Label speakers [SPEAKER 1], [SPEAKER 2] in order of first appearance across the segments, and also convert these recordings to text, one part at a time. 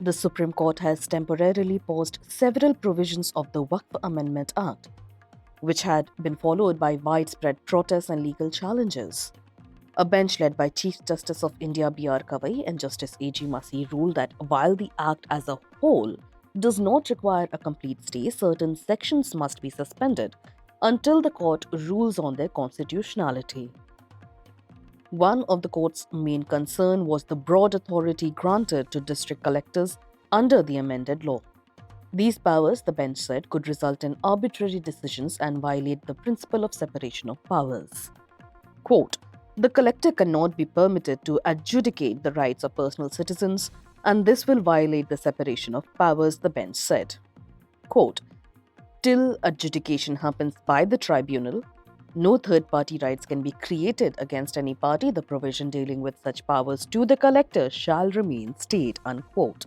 [SPEAKER 1] the Supreme Court has temporarily paused several provisions of the Waqf Amendment Act, which had been followed by widespread protests and legal challenges. A bench led by Chief Justice of India B.R. Gavai and Justice A.G. Masih ruled that while the Act as a whole does not require a complete stay, certain sections must be suspended until the court rules on their constitutionality. One of the court's main concern was the broad authority granted to district collectors under the amended law. These powers, the bench said, could result in arbitrary decisions and violate the principle of separation of powers. Quote, "The collector cannot be permitted to adjudicate the rights of personal citizens, and this will violate the separation of powers," the bench said. Quote, "Till adjudication happens by the tribunal, no third-party rights can be created against any party. The provision dealing with such powers to the collector shall remain stayed," unquote.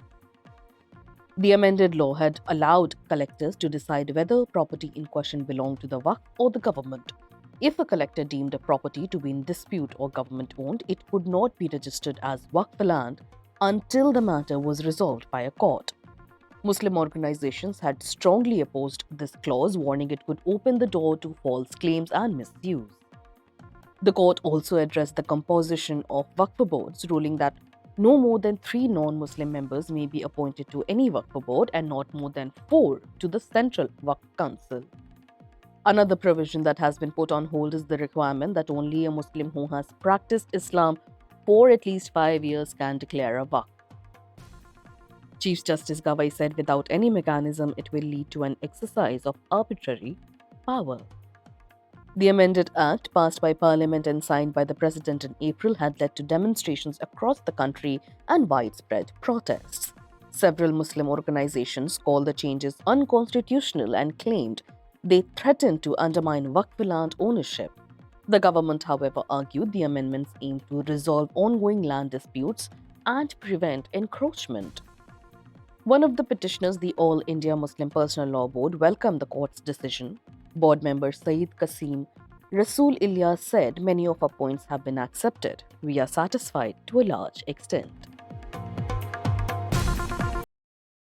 [SPEAKER 1] The amended law had allowed collectors to decide whether property in question belonged to the Waqf or the government. If a collector deemed a property to be in dispute or government-owned, it could not be registered as Waqf land until the matter was resolved by a court. Muslim organizations had strongly opposed this clause, warning it could open the door to false claims and misuse. The court also addressed the composition of Waqf boards, ruling that no more than 3 non-Muslim members may be appointed to any Waqf board and not more than 4 to the Central Waqf Council. Another provision that has been put on hold is the requirement that only a Muslim who has practiced Islam for at least 5 years can declare a Waqf. Chief Justice Gavai said without any mechanism, it will lead to an exercise of arbitrary power. The amended act, passed by Parliament and signed by the President in April, had led to demonstrations across the country and widespread protests. Several Muslim organizations called the changes unconstitutional and claimed they threatened to undermine Waqf land ownership. The government, however, argued the amendments aimed to resolve ongoing land disputes and prevent encroachment. One of the petitioners, the All India Muslim Personal Law Board, welcomed the court's decision. Board member Saeed Qasim Rasool Ilyas said, "Many of our points have been accepted. We are satisfied to a large extent."